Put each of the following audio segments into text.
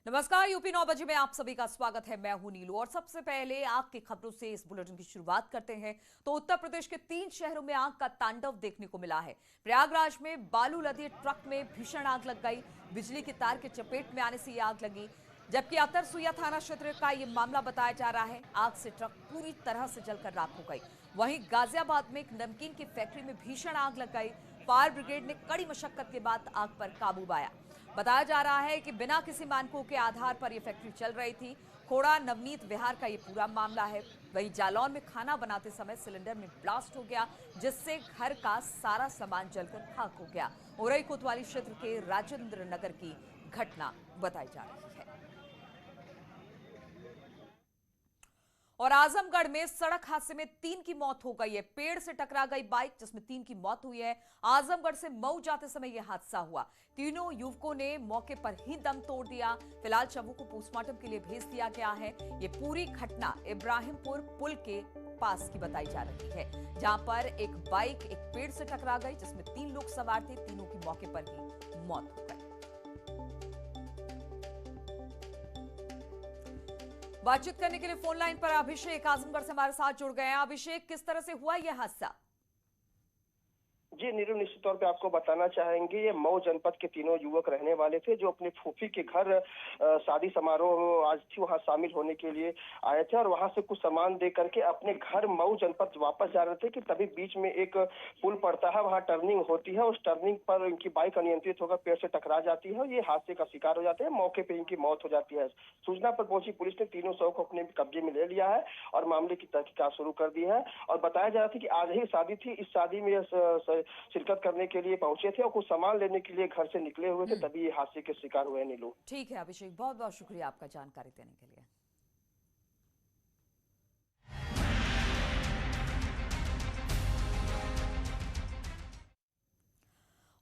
नमस्कार, यूपी 9 बजे में आप सभी का स्वागत है। मैं हूं नीलू और सबसे पहले आग की खबरों से इस बुलेटिन की शुरुआत करते हैं। तो उत्तर प्रदेश के 3 शहरों में आग का तांडव देखने को मिला है। प्रयागराज में बालू लदे ट्रक में भीषण आग लग गई। बिजली की तार के चपेट में आने से यह आग लगी, जबकि अतरसुइया थाना क्षेत्र का यह मामला बताया जा रहा है। आग से ट्रक पूरी तरह से जलकर राख हो गई। वहीं गाजियाबाद में एक नमकीन की फैक्ट्री में भीषण आग लग गई। फायर ब्रिगेड ने कड़ी मशक्कत के बाद आग पर काबू पाया। बताया जा रहा है कि बिना किसी मानकों के आधार पर यह फैक्ट्री चल रही थी। खोड़ा नवनीत विहार का यह पूरा मामला है। वहीं जालौन में खाना बनाते समय सिलेंडर में ब्लास्ट हो गया, जिससे घर का सारा सामान जलकर खाक हो गया। उरई कोतवाली क्षेत्र के राजेंद्र नगर की घटना बताई जा रही है। और आजमगढ़ में सड़क हादसे में 3 की मौत हो गई है। पेड़ से टकरा गई बाइक, जिसमें 3 की मौत हुई है। आजमगढ़ से मऊ जाते समय यह हादसा हुआ। तीनों युवकों ने मौके पर ही दम तोड़ दिया। फिलहाल शवों को पोस्टमार्टम के लिए भेज दिया गया है। ये पूरी घटना इब्राहिमपुर पुल के पास की बताई जा रही है, जहां पर एक बाइक एक पेड़ से टकरा गई, जिसमें 3 लोग सवार थे। तीनों की मौके पर ही मौत हो गई। बातचीत करने के लिए फोन लाइन पर अभिषेक आजमगढ़ से हमारे साथ जुड़ गए हैं। अभिषेक, किस तरह से हुआ यह हादसा? जी नीरू, निश्चित तौर पे आपको बताना चाहेंगे, ये मऊ जनपद के तीनों युवक रहने वाले थे जो अपनी फूफी के घर शादी समारोह आज थी, वहां शामिल होने के लिए आए थे और वहां से कुछ सामान दे करके अपने घर मऊ जनपद वापस जा रहे थे कि तभी बीच में एक पुल पड़ता है, वहां टर्निंग होती है। उस टर्निंग पर इनकी बाइक अनियंत्रित होकर पेड़ से टकरा जाती है और ये हादसे का शिकार हो जाते हैं। मौके पर इनकी मौत हो जाती है। सूचना पर पहुंची पुलिस ने तीनों शव को अपने कब्जे में ले लिया है और मामले की तहकीकात शुरू कर दी है। और बताया जा रहा था कि आज ही शादी थी, इस शादी में शिरकत करने के लिए पहुंचे थे और कुछ सामान लेने के लिए घर से निकले हुए थे, तभी ये हादसे के शिकार हुए। नीलू, ठीक है अभिषेक, बहुत बहुत शुक्रिया आपका जानकारी देने के लिए।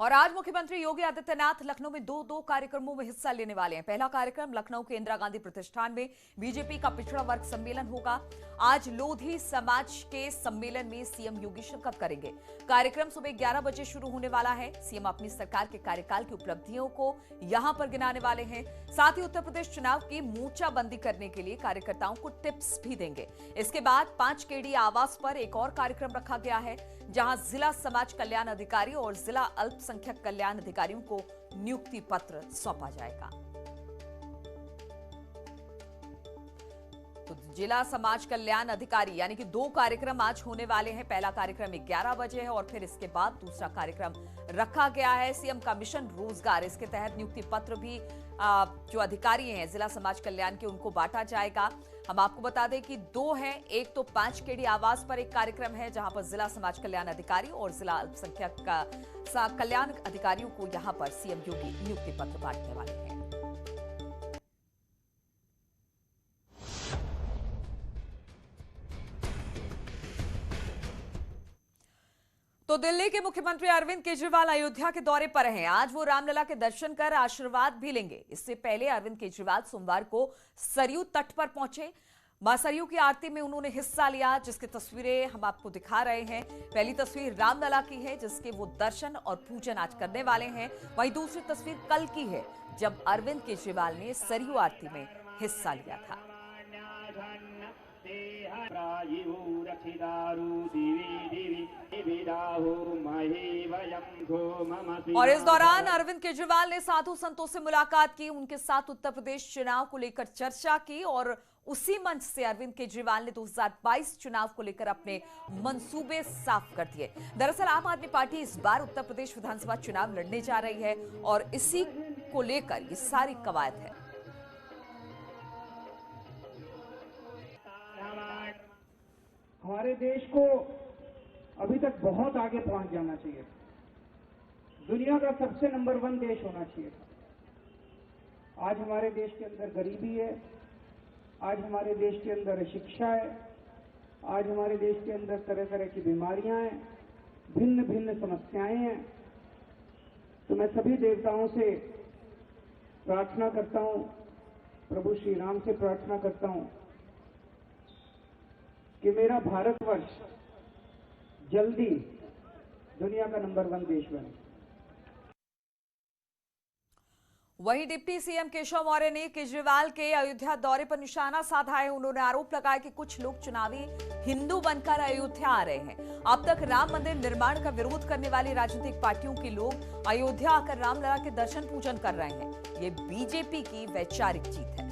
और आज मुख्यमंत्री योगी आदित्यनाथ लखनऊ में दो कार्यक्रमों में हिस्सा लेने वाले हैं। पहला कार्यक्रम लखनऊ के इंदिरा गांधी प्रतिष्ठान में बीजेपी का पिछड़ा वर्ग सम्मेलन होगा। आज लोधी समाज के सम्मेलन में सीएम योगी शिरकत करेंगे। कार्यक्रम सुबह 11 बजे शुरू होने वाला है। सीएम अपनी सरकार के कार्यकाल की उपलब्धियों को यहां पर गिनाने वाले हैं। साथ ही उत्तर प्रदेश चुनाव की मोर्चाबंदी करने के लिए कार्यकर्ताओं को टिप्स भी देंगे। इसके बाद 5 केडी आवास पर एक और कार्यक्रम रखा गया है, जहां जिला समाज कल्याण अधिकारी और जिला अल्पसंख्यक कल्याण अधिकारियों को नियुक्ति पत्र सौंपा जाएगा। तो जिला समाज कल्याण अधिकारी यानी कि 2 कार्यक्रम आज होने वाले हैं। पहला कार्यक्रम 11 बजे है और फिर इसके बाद दूसरा कार्यक्रम रखा गया है सीएम का मिशन रोजगार। इसके तहत नियुक्ति पत्र भी जो अधिकारी हैं जिला समाज कल्याण के, उनको बांटा जाएगा। हम आपको बता दें कि 2 हैं। एक तो 5 केडी आवास पर एक कार्यक्रम है, जहां पर जिला समाज कल्याण अधिकारी और जिला अल्पसंख्यक कल्याण अधिकारियों को यहां पर सीएम योगी नियुक्ति पत्र बांटने वाले हैं। तो दिल्ली के मुख्यमंत्री अरविंद केजरीवाल अयोध्या के दौरे पर हैं। आज वो रामलला के दर्शन कर आशीर्वाद भी लेंगे। इससे पहले अरविंद केजरीवाल सोमवार को सरयू तट पर पहुंचे। मां सरयू की आरती में उन्होंने हिस्सा लिया, जिसकी तस्वीरें हम आपको दिखा रहे हैं। पहली तस्वीर रामलला की है, जिसके वो दर्शन और पूजन आज करने वाले हैं। वहीं दूसरी तस्वीर कल की है, जब अरविंद केजरीवाल ने सरयू आरती में हिस्सा लिया था। और इस दौरान अरविंद केजरीवाल ने साधु संतों से मुलाकात की, उनके साथ उत्तर प्रदेश चुनाव को लेकर चर्चा की और उसी मंच से अरविंद केजरीवाल ने 2022 चुनाव को लेकर अपने मंसूबे साफ कर दिए। दरअसल आम आदमी पार्टी इस बार उत्तर प्रदेश विधानसभा चुनाव लड़ने जा रही है और इसी को लेकर ये सारी कवायद है। हमारे देश को अभी तक बहुत आगे पहुंच जाना चाहिए। दुनिया का सबसे नंबर 1 देश होना चाहिए। आज हमारे देश के अंदर गरीबी है, आज हमारे देश के अंदर शिक्षा है, आज हमारे देश के अंदर तरह तरह की बीमारियां हैं, भिन्न भिन्न समस्याएं हैं। तो मैं सभी देवताओं से प्रार्थना करता हूं, प्रभु श्री राम से प्रार्थना करता हूं कि मेरा भारतवर्ष जल्दी दुनिया का नंबर 1 देश बने। वहीं डिप्टी सीएम केशव मौर्य ने केजरीवाल के अयोध्या दौरे पर निशाना साधा है। उन्होंने आरोप लगाया कि कुछ लोग चुनावी हिंदू बनकर अयोध्या आ रहे हैं। अब तक राम मंदिर निर्माण का विरोध करने वाली राजनीतिक पार्टियों के लोग अयोध्या आकर रामलला के दर्शन पूजन कर रहे हैं। ये बीजेपी की वैचारिक जीत है।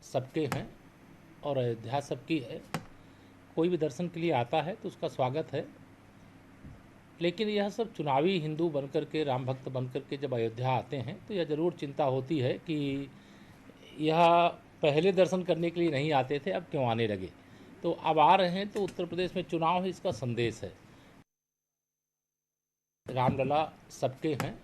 सबके हैं और अयोध्या सबकी है। कोई भी दर्शन के लिए आता है तो उसका स्वागत है, लेकिन यह सब चुनावी हिंदू बनकर के, राम भक्त बनकर के जब अयोध्या आते हैं तो यह ज़रूर चिंता होती है कि यह पहले दर्शन करने के लिए नहीं आते थे, अब क्यों आने लगे। तो अब आ रहे हैं तो उत्तर प्रदेश में चुनाव है, इसका संदेश है। रामलला सबके हैं।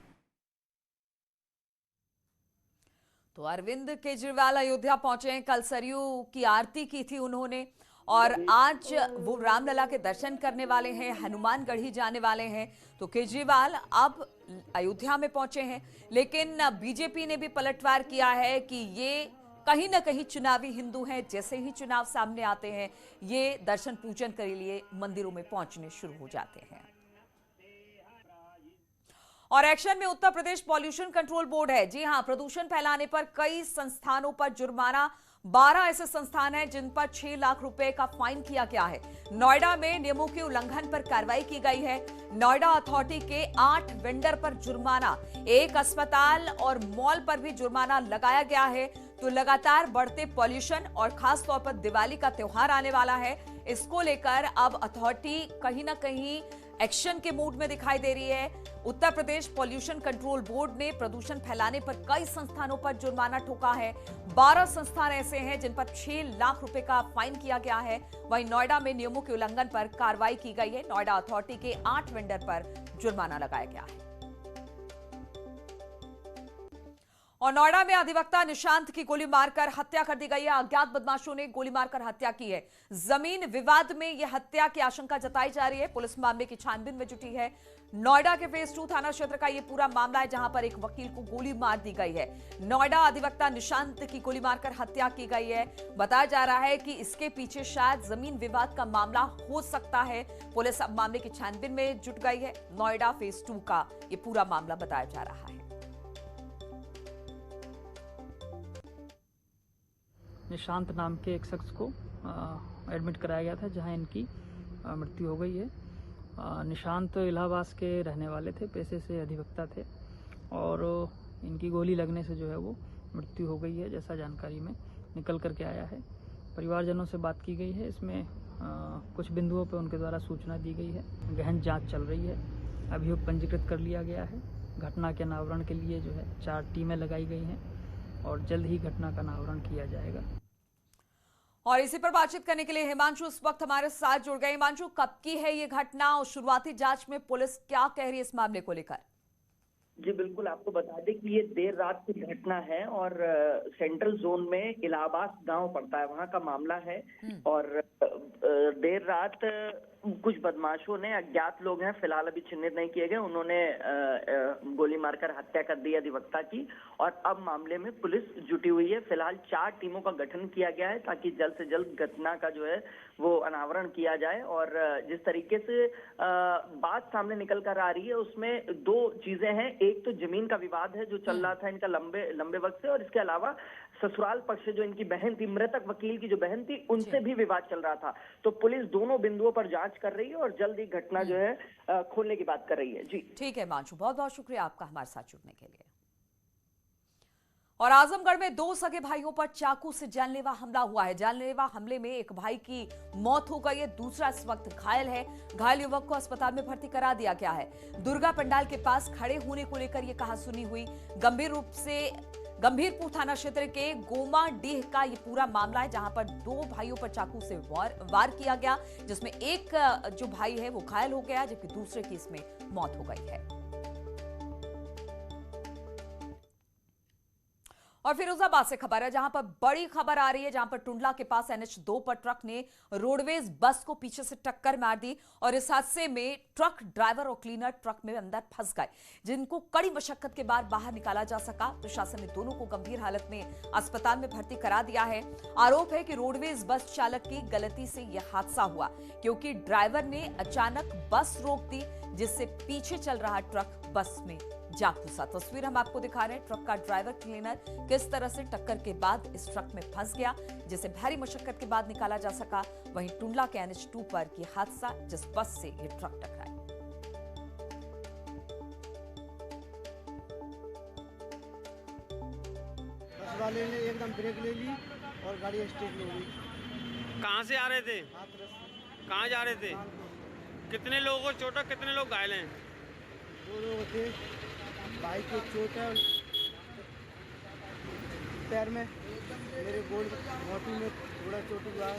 तो अरविंद केजरीवाल अयोध्या पहुंचे हैं। कल सरयू की आरती की थी उन्होंने, और आज वो रामलला के दर्शन करने वाले हैं, हनुमानगढ़ी जाने वाले हैं। तो केजरीवाल अब अयोध्या में पहुंचे हैं, लेकिन बीजेपी ने भी पलटवार किया है कि ये कहीं ना कहीं चुनावी हिंदू हैं। जैसे ही चुनाव सामने आते हैं, ये दर्शन पूजन के लिए मंदिरों में पहुंचने शुरू हो जाते हैं। और एक्शन में Uttar Pradesh pollution control board है। जी हां, प्रदूषण फैलाने पर कई संस्थानों पर जुर्माना। 12 ऐसे संस्थान हैं जिन पर 6 लाख रुपए का फाइन किया गया है। नोएडा में नियमों के उल्लंघन पर कार्रवाई की गई है। नोएडा अथॉरिटी के 8 वेंडर पर जुर्माना, एक अस्पताल और मॉल पर भी जुर्माना लगाया गया है। तो लगातार बढ़ते पॉल्यूशन और खास तौर पर दिवाली का त्योहार आने वाला है, इसको लेकर अब अथॉरिटी कहीं ना कहीं एक्शन के मूड में दिखाई दे रही है। Uttar Pradesh pollution control board ने प्रदूषण फैलाने पर कई संस्थानों पर जुर्माना ठोका है। 12 संस्थान ऐसे हैं जिन पर 6 लाख रुपए का फाइन किया गया है। वहीं नोएडा में नियमों के उल्लंघन पर कार्रवाई की गई है। नोएडा अथॉरिटी के 8 वेंडर पर जुर्माना लगाया गया है। और नोएडा में अधिवक्ता निशांत की गोली मारकर हत्या कर दी गई है। अज्ञात बदमाशों ने गोली मारकर हत्या की है। जमीन विवाद में यह हत्या की आशंका जताई जा रही है। पुलिस मामले की छानबीन में जुटी है। नोएडा के फेज 2 थाना क्षेत्र का यह पूरा मामला है, जहां पर एक वकील को गोली मार दी गई है। नोएडा अधिवक्ता निशांत की गोली मारकर हत्या की गई है। बताया जा रहा है कि इसके पीछे शायद जमीन विवाद का मामला हो सकता है। पुलिस अब मामले की छानबीन में जुट गई है। नोएडा फेज 2 का यह पूरा मामला बताया जा रहा है। निशांत नाम के एक शख्स को एडमिट कराया गया था, जहां इनकी मृत्यु हो गई है। निशांत इलाहाबाद के रहने वाले थे, पेशे से अधिवक्ता थे, और इनकी गोली लगने से जो है वो मृत्यु हो गई है, जैसा जानकारी में निकल करके आया है। परिवारजनों से बात की गई है। इसमें कुछ बिंदुओं पर उनके द्वारा सूचना दी गई है। गहन जांच चल रही है। अभियोग पंजीकृत कर लिया गया है। घटना के अनावरण के लिए जो है 4 टीमें लगाई गई हैं और जल्द ही घटना का अनावरण किया जाएगा। और इसी पर बातचीत करने के लिए हिमांशु इस वक्त हमारे साथ जुड़ गए। हिमांशु, कब की है ये घटना और शुरुआती जांच में पुलिस क्या कह रही है इस मामले को लेकर? जी बिल्कुल, आपको बता दें कि ये देर रात की घटना है और सेंट्रल जोन में इलाहाबाद गांव पड़ता है, वहां का मामला है। और देर रात कुछ बदमाशों ने, अज्ञात लोग हैं, फिलहाल अभी चिन्हित नहीं किए गए, उन्होंने गोली मारकर हत्या कर दी अधिवक्ता की। और अब मामले में पुलिस जुटी हुई है। फिलहाल 4 टीमों का गठन किया गया है ताकि जल्द से जल्द घटना का जो है वो अनावरण किया जाए। और जिस तरीके से बात सामने निकल कर आ रही है उसमें 2 चीजें हैं। एक तो जमीन का विवाद है जो चल रहा था इनका लंबे वक्त से, और इसके अलावा ससुराल पक्ष से जो इनकी बहन थी, मृतक वकील की जो बहन थी, उनसे भी विवाद चल रहा था। तो पुलिस दोनों बिंदुओं पर जांच कर रही है और जल्द ही घटना जो है खोलने की बात कर रही है। जी ठीक है मांशु, बहुत बहुत शुक्रिया आपका हमारे साथ जुड़ने के लिए। और आजमगढ़ में 2 सगे भाइयों पर चाकू से जानलेवा हमला हुआ है। जानलेवा हमले में एक भाई की मौत हो गई है, दूसरा इस वक्त घायल है। घायल युवक को अस्पताल में भर्ती करा दिया गया है। दुर्गा पंडाल के पास खड़े होने को लेकर यह कहासुनी हुई। गंभीरपुर थाना क्षेत्र के गोमाडीह का ये पूरा मामला है, जहां पर 2 भाइयों पर चाकू से वार किया गया, जिसमें एक जो भाई है वो घायल हो गया, जबकि दूसरे की इसमें मौत हो गई है। और फिरोजाबाद से खबर है, जहां पर बड़ी खबर आ रही है, जहां पर टुंडला के पास NH2 पर ट्रक ने रोडवेज बस को पीछे से टक्कर मार दी और इस हादसे में ट्रक ड्राइवर और क्लीनर ट्रक में अंदर फंस गए, जिनको कड़ी मशक्कत के बाद बाहर निकाला जा सका। प्रशासन ने दोनों को गंभीर हालत में अस्पताल में भर्ती करा दिया है। आरोप है कि रोडवेज बस चालक की गलती से यह हादसा हुआ, क्योंकि ड्राइवर ने अचानक बस रोक दी, जिससे पीछे चल रहा ट्रक बस में जा घुसा। तस्वीर हम आपको दिखा रहे हैं, ट्रक का ड्राइवर क्लीनर किस तरह से टक्कर के बाद इस ट्रक में फंस गया, जिसे भारी मशक्कत के बाद निकाला जा सका। वहीं टुंडला के NH2 पर यह हादसा, जिस बस से यह ट्रक टकराया। बस वाले ने एकदम ब्रेक ले ली और गाड़ी स्टेट हो गई। कहाँ से आ रहे थे? कहाँ जा रहे थे? कितने लोगों को चोट है, कितने लोग घायल हैं? 2 लोग थे, बाइक को चोट है पैर में, मेरे गोल मोटी में थोड़ा चोट हुआ है।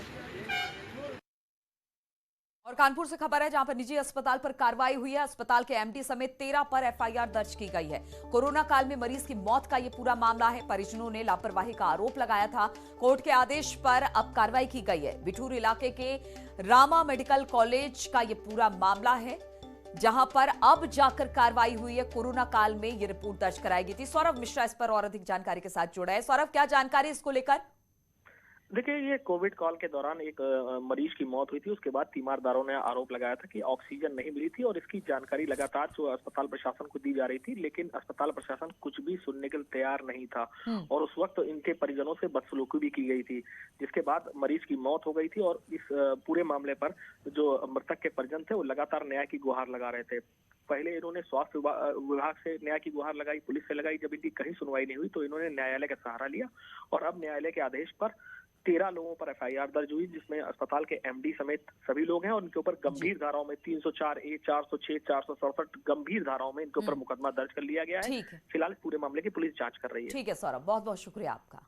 और कानपुर से खबर है, जहां पर निजी अस्पताल पर कार्रवाई हुई है। अस्पताल के MD समेत 13 पर FIR दर्ज की गई है। कोरोना काल में मरीज की मौत का यह पूरा मामला है। परिजनों ने लापरवाही का आरोप लगाया था। कोर्ट के आदेश पर अब कार्रवाई की गई है। बिठूर इलाके के रामा मेडिकल कॉलेज का यह पूरा मामला है, जहां पर अब जाकर कार्रवाई हुई है। कोरोना काल में यह रिपोर्ट दर्ज कराई गई थी। सौरभ मिश्रा इस पर और अधिक जानकारी के साथ जुड़ा है। सौरभ, क्या जानकारी इसको लेकर? देखिए, ये कोविड कॉल के दौरान एक मरीज की मौत हुई थी। उसके बाद तीमारदारों ने आरोप लगाया था कि ऑक्सीजन नहीं मिली थी और इसकी जानकारी लगातार जो अस्पताल प्रशासन को दी जा रही थी, लेकिन अस्पताल प्रशासन कुछ भी सुनने के लिए तैयार नहीं था और उस वक्त इनके परिजनों से बदसलूकी भी की गई थी, जिसके बाद मरीज की मौत हो गई थी। और इस पूरे मामले पर जो मृतक के परिजन थे वो लगातार न्याय की गुहार लगा रहे थे। पहले इन्होंने स्वास्थ्य विभाग से न्याय की गुहार लगाई, पुलिस से लगाई। जब इनकी कहीं सुनवाई नहीं हुई तो इन्होंने न्यायालय का सहारा लिया और अब न्यायालय के आदेश पर 13 लोगों पर FIR दर्ज हुई, जिसमें अस्पताल के MD समेत सभी लोग हैं और उनके ऊपर गंभीर धाराओं में 304A, 406, 467 गंभीर धाराओं में इनके ऊपर मुकदमा दर्ज कर लिया गया है। फिलहाल पूरे मामले की पुलिस जांच कर रही है। ठीक है सौरभ, बहुत बहुत शुक्रिया आपका।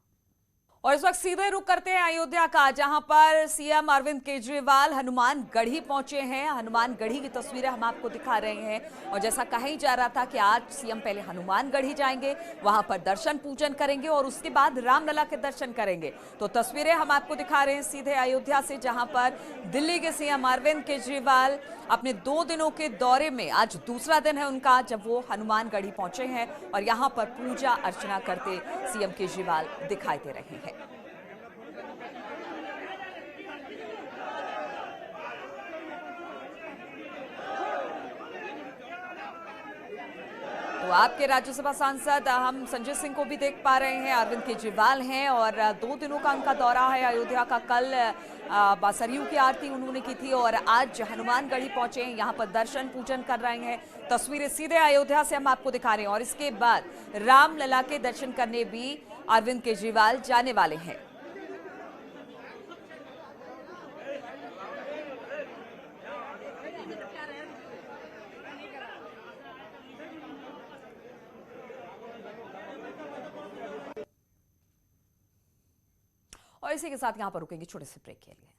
और इस वक्त सीधे रुख करते हैं अयोध्या का, जहां पर CM अरविंद केजरीवाल हनुमानगढ़ी पहुंचे हैं। हनुमानगढ़ी की तस्वीरें हम आपको दिखा रहे हैं और जैसा कहा ही जा रहा था कि आज CM पहले हनुमानगढ़ी जाएंगे, वहां पर दर्शन पूजन करेंगे और उसके बाद रामलला के दर्शन करेंगे। तो तस्वीरें हम आपको दिखा रहे हैं सीधे अयोध्या से, जहां पर दिल्ली के CM अरविंद केजरीवाल अपने 2 दिनों के दौरे में आज दूसरा दिन है उनका, जब वो हनुमानगढ़ी पहुंचे हैं और यहां पर पूजा अर्चना करते CM केजरीवाल दिखाई दे रहे हैं। तो आपके राज्यसभा सांसद हम संजय सिंह को भी देख पा रहे हैं। अरविंद केजरीवाल हैं और 2 दिनों का उनका दौरा है अयोध्या का। कल सरयू की आरती उन्होंने की थी और आज हनुमानगढ़ी पहुंचे हैं, यहाँ पर दर्शन पूजन कर रहे हैं। तस्वीरें सीधे अयोध्या से हम आपको दिखा रहे हैं और इसके बाद रामलला के दर्शन करने भी अरविंद केजरीवाल जाने वाले हैं। और इसी के साथ यहां पर रुकेंगे छोटे से ब्रेक के लिए।